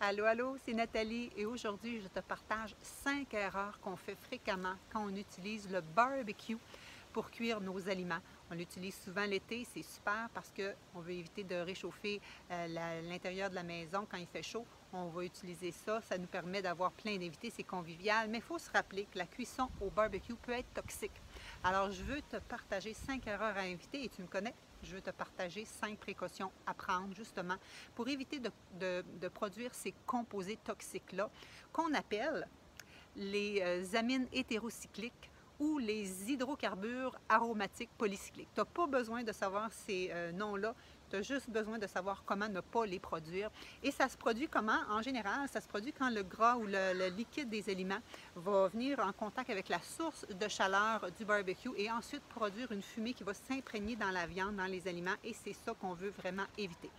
Allô, allô, c'est Nathalie et aujourd'hui je te partage 5 erreurs qu'on fait fréquemment quand on utilise le barbecue pour cuire nos aliments. On l'utilise souvent l'été, c'est super parce qu'on veut éviter de réchauffer l'intérieur de la maison quand il fait chaud. On va utiliser ça, ça nous permet d'avoir plein d'invités, c'est convivial, mais il faut se rappeler que la cuisson au barbecue peut être toxique. Alors je veux te partager 5 erreurs à éviter et tu me connais. Je veux te partager 5 précautions à prendre justement pour éviter de produire ces composés toxiques-là qu'on appelle les amines hétérocycliques ou les hydrocarbures aromatiques polycycliques. Tu n'as pas besoin de savoir ces noms-là, tu as juste besoin de savoir comment ne pas les produire. Et ça se produit comment? En général, ça se produit quand le gras ou le liquide des aliments va venir en contact avec la source de chaleur du barbecue et ensuite produire une fumée qui va s'imprégner dans la viande, dans les aliments, et c'est ça qu'on veut vraiment éviter.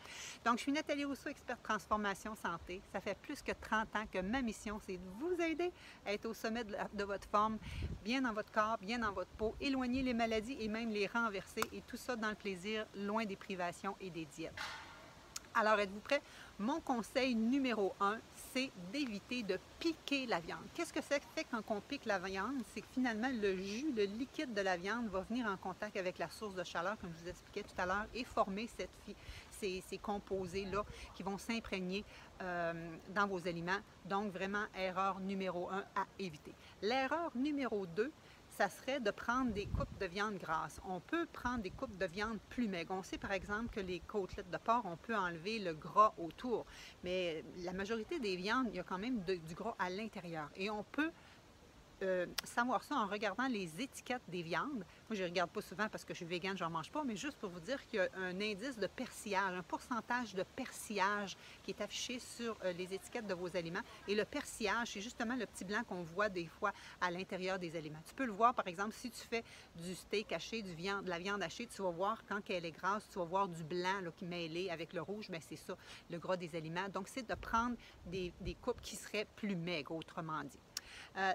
Donc, je suis Nathalie Rousseau, experte transformation santé. Ça fait plus que 30 ans que ma mission, c'est de vous aider à être au sommet de votre forme, bien dans votre corps, bien dans votre peau, éloigner les maladies et même les renverser, et tout ça dans le plaisir, loin des privations et des diètes. Alors, êtes-vous prêts? Mon conseil numéro 1, c'est d'éviter de piquer la viande. Qu'est-ce que ça fait quand on pique la viande? C'est que finalement, le jus, le liquide de la viande va venir en contact avec la source de chaleur, comme je vous expliquais tout à l'heure, et former ces composés-là qui vont s'imprégner dans vos aliments. Donc, vraiment, erreur numéro 1 à éviter. L'erreur numéro 2, ça serait de prendre des coupes de viande grasse. On peut prendre des coupes de viande plus maigres. On sait par exemple que les côtelettes de porc, on peut enlever le gras autour, mais la majorité des viandes, il y a quand même du gras à l'intérieur. Et on peut savoir ça en regardant les étiquettes des viandes. Moi, je ne regarde pas souvent parce que je suis végane, je n'en mange pas, mais juste pour vous dire qu'il y a un indice de persillage, un pourcentage de persillage qui est affiché sur les étiquettes de vos aliments. Et le persillage, c'est justement le petit blanc qu'on voit des fois à l'intérieur des aliments. Tu peux le voir, par exemple, si tu fais du steak haché, de la viande hachée, tu vas voir quand elle est grasse, tu vas voir du blanc là, qui est mêlé avec le rouge, mais c'est ça, le gras des aliments. Donc, c'est de prendre des coupes qui seraient plus maigres, autrement dit.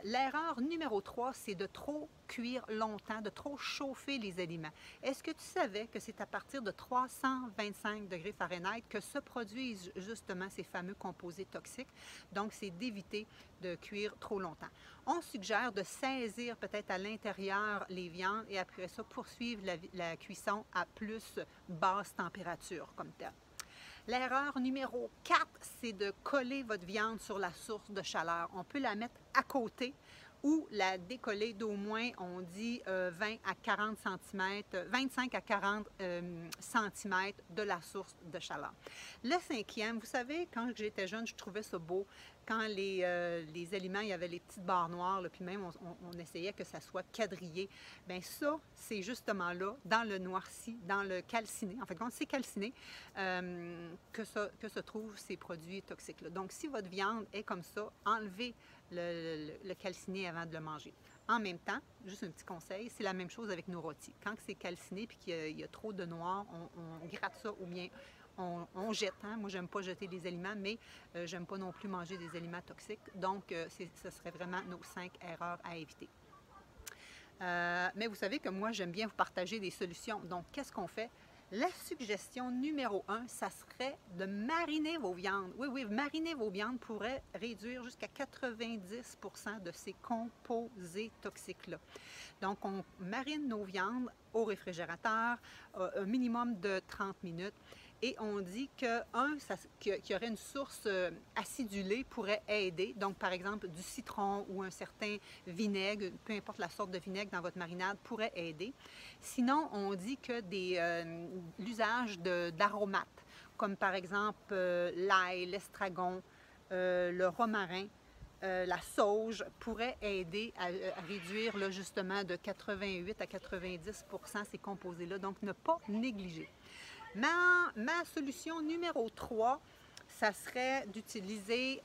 L'erreur numéro 3, c'est de trop cuire longtemps, de trop chauffer les aliments. Est-ce que tu savais que c'est à partir de 325 degrés Fahrenheit que se produisent justement ces fameux composés toxiques? Donc, c'est d'éviter de cuire trop longtemps. On suggère de saisir peut-être à l'intérieur les viandes et après ça, poursuivre la cuisson à plus basse température comme tel. L'erreur numéro 4, c'est de coller votre viande sur la source de chaleur. On peut la mettre à côté ou la décoller d'au moins, on dit 20 à 40 cm, 25 à 40 cm de la source de chaleur. Le cinquième, vous savez, quand j'étais jeune, je trouvais ça beau. Quand les aliments, il y avait les petites barres noires, là, puis même on essayait que ça soit quadrillé. Bien ça, c'est justement là, dans le noirci, dans le calciné. En fait, quand c'est calciné, que se trouvent ces produits toxiques-là. Donc, si votre viande est comme ça, enlevez le calciné avant de le manger. En même temps, juste un petit conseil, c'est la même chose avec nos rôtis. Quand c'est calciné et qu'il y a trop de noir, on gratte ça ou bien on jette. Hein? Moi, j'aime pas jeter des aliments, mais j'aime pas non plus manger des aliments toxiques. Donc, ce serait vraiment nos 5 erreurs à éviter. Mais vous savez que moi, j'aime bien vous partager des solutions. Donc, qu'est-ce qu'on fait? La suggestion numéro 1, ça serait de mariner vos viandes. Oui, oui, mariner vos viandes pourrait réduire jusqu'à 90% de ces composés toxiques-là. Donc, on marine nos viandes au réfrigérateur un minimum de 30 minutes. Et on dit qu'il y aurait une source acidulée pourrait aider. Donc, par exemple, du citron ou un certain vinaigre, peu importe la sorte de vinaigre dans votre marinade, pourrait aider. Sinon, on dit que l'usage d'aromates, comme par exemple l'ail, l'estragon, le romarin, la sauge pourrait aider à réduire là, justement de 88 à 90% ces composés-là. Donc, ne pas négliger. Ma solution numéro 3, ça serait d'utiliser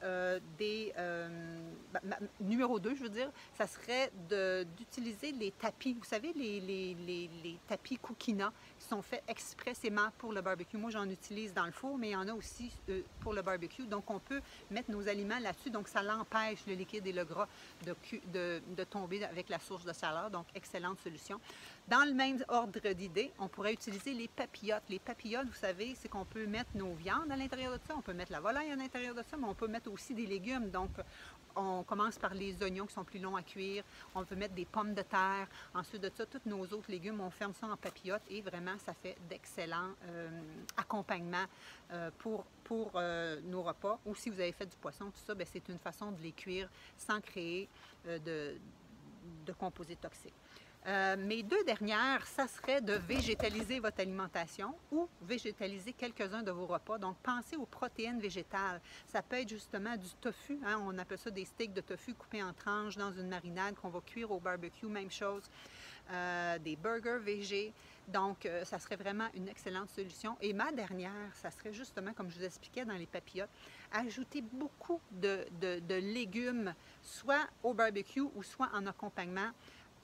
numéro 2, je veux dire, ça serait d'utiliser les tapis. Vous savez, les tapis Cookina qui sont faits expressément pour le barbecue. Moi, j'en utilise dans le four, mais il y en a aussi pour le barbecue. Donc, on peut mettre nos aliments là-dessus. Donc, ça l'empêche, le liquide et le gras, de tomber avec la source de chaleur. Donc, excellente solution. Dans le même ordre d'idée, on pourrait utiliser les papillotes. Les papillotes, vous savez, c'est qu'on peut mettre nos viandes à l'intérieur de ça, on peut mettre la volaille à l'intérieur de ça, mais on peut mettre aussi des légumes. Donc, on commence par les oignons qui sont plus longs à cuire, on peut mettre des pommes de terre. Ensuite de ça, tous nos autres légumes, on ferme ça en papillotes et vraiment, ça fait d'excellents accompagnements pour nos repas. Ou si vous avez fait du poisson, tout ça, c'est une façon de les cuire sans créer de composés toxiques. Mes deux dernières, ça serait de végétaliser votre alimentation ou végétaliser quelques-uns de vos repas. Donc, pensez aux protéines végétales. Ça peut être justement du tofu, hein, on appelle ça des steaks de tofu coupés en tranches dans une marinade qu'on va cuire au barbecue, même chose. Des burgers végés. Donc, ça serait vraiment une excellente solution. Et ma dernière, ça serait justement, comme je vous expliquais dans les papillotes, ajouter beaucoup de légumes, soit au barbecue ou soit en accompagnement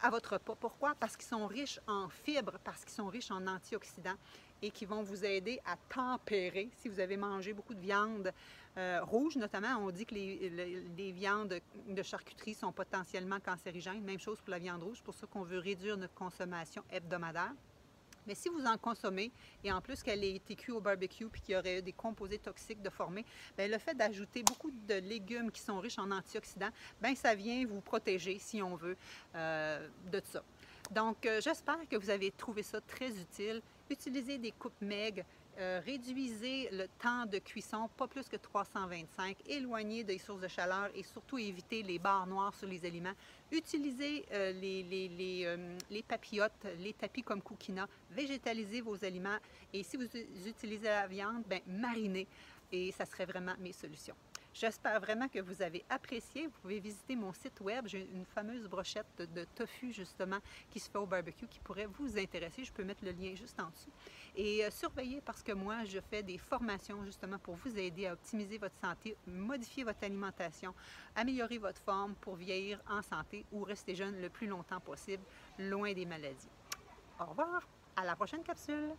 à votre repas. Pourquoi? Parce qu'ils sont riches en fibres, parce qu'ils sont riches en antioxydants et qui vont vous aider à tempérer. Si vous avez mangé beaucoup de viande rouge, notamment, on dit que les viandes de charcuterie sont potentiellement cancérigènes. Même chose pour la viande rouge, c'est pour ça qu'on veut réduire notre consommation hebdomadaire. Mais si vous en consommez, et en plus qu'elle ait été cuite au barbecue puis qu'il y aurait eu des composés toxiques de former, le fait d'ajouter beaucoup de légumes qui sont riches en antioxydants, ça vient vous protéger, si on veut, de ça. Donc, j'espère que vous avez trouvé ça très utile. Utilisez des coupes maigres, réduisez le temps de cuisson, pas plus que 325, éloignez des sources de chaleur et surtout évitez les barres noires sur les aliments. Utilisez les papillotes, les tapis comme Cookina, végétalisez vos aliments et si vous utilisez la viande, marinez et ça serait vraiment mes solutions. J'espère vraiment que vous avez apprécié. Vous pouvez visiter mon site web. J'ai une fameuse brochette de tofu, justement, qui se fait au barbecue, qui pourrait vous intéresser. Je peux mettre le lien juste en dessous. Et surveillez parce que moi, je fais des formations, justement, pour vous aider à optimiser votre santé, modifier votre alimentation, améliorer votre forme pour vieillir en santé ou rester jeune le plus longtemps possible, loin des maladies. Au revoir! À la prochaine capsule!